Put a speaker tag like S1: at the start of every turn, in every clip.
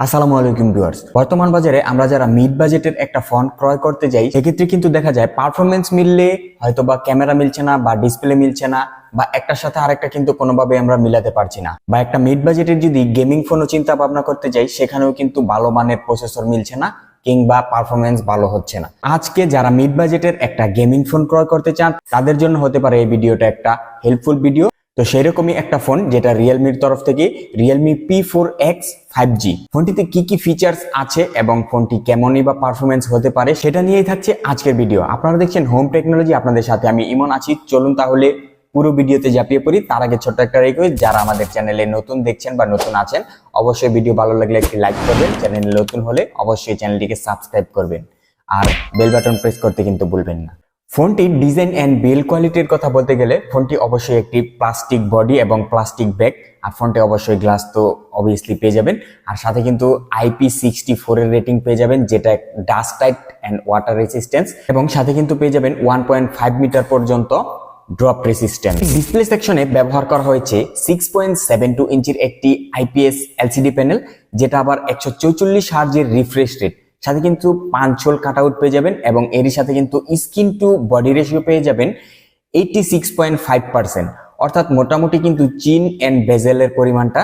S1: আসসালামু আলাইকুম ভিউয়ার্স। বর্তমান বাজারে আমরা যারা মিড বাজেটের একটা ফোন ক্রয় করতে যাই সেক্ষেত্রে কিন্তু দেখা যায় পারফরমেন্স মিললে হয়তোবা ক্যামেরা মিলছে না বা ডিসপ্লে মিলছে না বা একটার সাথে আরেকটা কিন্তু কোনোভাবে আমরা মিলাতে পারছি না, বা একটা মিড বাজেটের যদি গেমিং ফোনও চিন্তা ভাবনা করতে যাই সেখানেও কিন্তু ভালো মানের প্রসেসর মিলছে না কিংবা পারফরমেন্স ভালো হচ্ছে না। আজকে যারা মিড বাজেটের একটা গেমিং ফোন ক্রয় করতে চান তাদের জন্য হতে পারে এই ভিডিওটা একটা হেল্পফুল ভিডিও। তো সেরকমই একটা ফোন যেটা রিয়েলমির তরফ থেকে রিয়েলমি P4X 5G, ফোনটিতে কি কি ফিচার্স আছে এবং ফোনটি কেমনই বা পারফরমেন্স হতে পারে সেটা নিয়েই থাকছে আজকের ভিডিও। আপনারা দেখছেন হোম টেকনোলজি, আপনাদের সাথে আমি ইমন আছি। চলুন তাহলে পুরো ভিডিওতে ঝাঁপিয়ে পড়ি। তার আগে ছোট্ট একটা রিকোয়েস্ট, যারা আমাদের চ্যানেলে নতুন দেখছেন বা নতুন আছেন অবশ্যই ভিডিও ভালো লাগলে একটি লাইক করবেন, চ্যানেলে নতুন হলে অবশ্যই চ্যানেলটিকে সাবস্ক্রাইব করবেন আর বেল বাটন প্রেস করতে কিন্তু ভুলবেন না। ফোনটির ডিজাইন অ্যান্ড বিল্ড কোয়ালিটির কথা বলতে গেলে ফোনটি অবশ্যই একটি প্লাস্টিক বডি এবং প্লাস্টিক ব্যাগ, আর ফোনটি অবশ্যই গ্লাস তো অবভিয়াসলি পেয়ে যাবেন, আর সাথে কিন্তু IP64 এর রেটিং পেয়ে যাবেন যেটা dust tight and water resistance, এবং সাথে কিন্তু পেয়ে যাবেন 1.5 মিটার পর্যন্ত ড্রপ রেসিস্ট্যান্স। ডিসপ্লে সেকশনে ব্যবহার করা হয়েছে 6.72 ইঞ্চির একটি IPS LCD প্যানেল, যেটা আবার 144 হার্জের রিফ্রেশ রেট, সাথে কিন্তু পাঁচ-হোল কাটআউট পেয়ে যাবেন এবং এরই সাথে কিন্তু স্কিন টু বডি রেশিও পেয়ে যাবেন 86.5%, অর্থাৎ মোটামুটি কিন্তু চিন এন্ড বেজেলের পরিমাণটা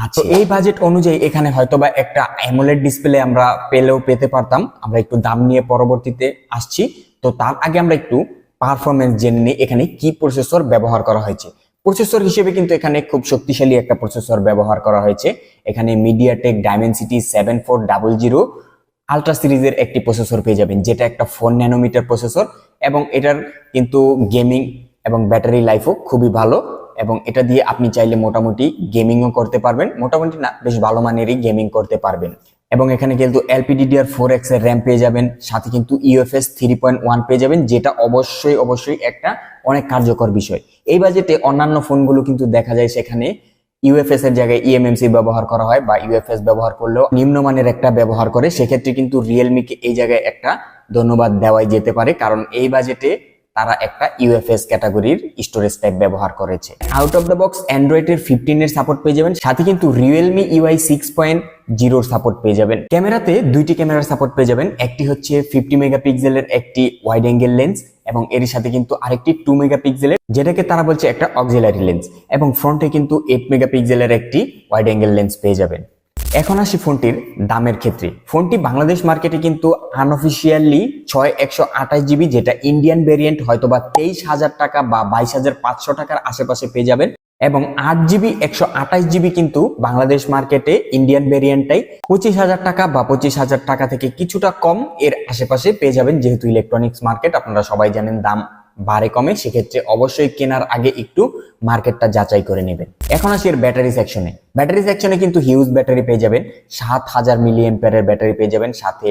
S1: আছে। এই বাজেট অনুযায়ী এখানে হয়তোবা একটা অ্যামোলেড ডিসপ্লে আমরা পেতে পারতাম। আমরা একটু দাম নিয়ে পরবর্তীতে আসছি। তো তার আগে আমরা একটু পারফরমেন্স জেনে নিই এখানে কি প্রসেসর ব্যবহার করা হয়েছে। প্রসেসর হিসেবে কিন্তু এখানে খুব শক্তিশালী একটা প্রসেসর ব্যবহার করা হয়েছে। এখানে মিডিয়াটেক ডাইমেনসিটি 7400 আলট্রা সিরিজের একটি প্রসেসর পেয়ে যাবেন, যেটা একটা 4 ন্যানোমিটার প্রসেসর, এবং এটার কিন্তু গেমিং এবং ব্যাটারি লাইফও খুবই ভালো, এবং এটা দিয়ে আপনি চাইলে মোটামুটি গেমিংও করতে পারবেন, মোটামুটি না বেশ ভালো মানেরই গেমিং করতে পারবেন। এবং এখানে কিন্তু LPDDR4X এর র্যাম পেয়ে যাবেন, সাথে কিন্তু UFS 3.1 পেয়ে যাবেন, যেটা অবশ্যই একটা অনেক কার্যকর বিষয়। এই বাজেটে অন্যান্য ফোনগুলো কিন্তু দেখা যায় সেখানে ইউএফএস এর জায়গায় eMMC ব্যবহার করা হয়, বা ইউএফএস ব্যবহার করলেও নিম্নমানের একটা ব্যবহার করে। সেক্ষেত্রে কিন্তু রিয়েলমিকে এই জায়গায় একটা ধন্যবাদ দেওয়াই যেতে পারে, কারণ এই বাজেটে তারা একটা ইউএফএস ক্যাটাগরির স্টোরেজ টাইপ ব্যবহার করেছে। Out of the box Android এর 15 এর সাপোর্ট পেয়ে যাবেন, সাথে কিন্তু রিয়েলমি UI 6.0 সাপোর্ট পেয়ে যাবেন। ক্যামেরাতে দুইটি ক্যামেরার সাপোর্ট পেয়ে যাবেন, একটি হচ্ছে 50 মেগাপিক্সেলের একটি ওয়াইড অ্যাঙ্গেল লেন্স, এবং এর সাথে কিন্তু আরেকটি 2 মেগাপিক্সেলের, যেটাকে তারা বলছে একটা অক্সিলারি লেন্স, এবং ফ্রন্টে কিন্তু 8 মেগাপিক্সেলের একটি ওয়াইড অ্যাঙ্গেল লেন্স পেয়ে যাবেন। এখন আসি ফোনটির দামের ক্ষেত্রে। ফোনটি বাংলাদেশ মার্কেটে কিন্তু আনঅফিসিয়ালি 6128GB, যেটা ইন্ডিয়ান ভেরিয়েন্ট হয়তোবা 23,000 টাকা বা 22,500 টাকার আশেপাশে পেয়ে যাবেন, এবং 8GB 128GB কিন্তু বাংলাদেশ মার্কেটে ইন্ডিয়ান ভেরিয়েন্টটাই 25,000 টাকা বা 25,000 টাকা থেকে কিছুটা কম এর আশেপাশে পেয়ে যাবেন। যেহেতু ইলেকট্রনিক্স মার্কেট, আপনারা সবাই জানেন দাম বাড়ে কমে, সেক্ষেত্রে অবশ্যই কেনার আগে একটু মার্কেটটা যাচাই করে নেবেন। এখন আসি এর ব্যাটারি সেকশনে। ব্যাটারি সেকশনে কিন্তু হিউজ ব্যাটারি পেয়ে যাবেন, 7000 মিলিঅ্যাম্পিয়ারের ব্যাটারি পেয়ে যাবেন, সাথে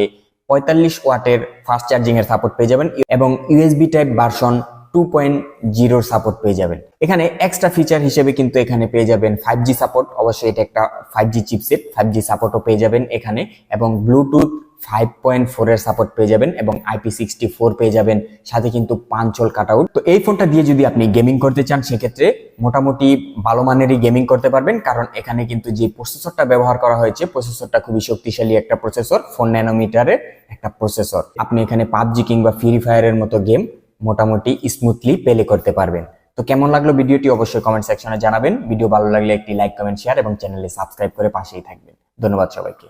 S1: 45 ওয়াটের ফাস্ট চার্জিং এর সাপোর্ট পেয়ে যাবেন, এবং USB টাইপ ভার্সন 2.0 সাপোর্ট পেয়ে যাবেন। এখানে এক্সট্রা ফিচার হিসেবে কিন্তু এখানে পেয়ে যাবেন 5G সাপোর্ট, অবশ্যই এটা একটা 5G চিপসেট, 5G সাপোর্টও পেয়ে যাবেন এখানে, এবং ব্লুটুথ 5.4 এর সাপোর্ট পেয়ে যাবেন, এবং IP64 পেয়ে যাবেন, সাথে কিন্তু পাঁচ-হোল কাটআউট। তো এই ফোনটা দিয়ে যদি আপনি গেমিং করতে চান সেক্ষেত্রে মোটামুটি ভালো মানেরই গেমিং করতে পারবেন, কারণ এখানে কিন্তু যে প্রসেসরটা ব্যবহার করা হয়েছে প্রসেসরটা খুবই শক্তিশালী একটা প্রসেসর, 4 ন্যানোমিটারের একটা প্রসেসর। আপনি এখানে PUBG কিংবা ফ্রি ফায়ারের মতো গেম মোটামুটি স্মুথলি প্লে করতে পারবেন। তো কেমন লাগলো ভিডিওটি অবশ্যই কমেন্ট সেকশনে জানাবেন। ভিডিও ভালো লাগলে একটি লাইক, কমেন্ট, শেয়ার এবং চ্যানেলে সাবস্ক্রাইব করে পাশেই থাকবেন। ধন্যবাদ সবাইকে।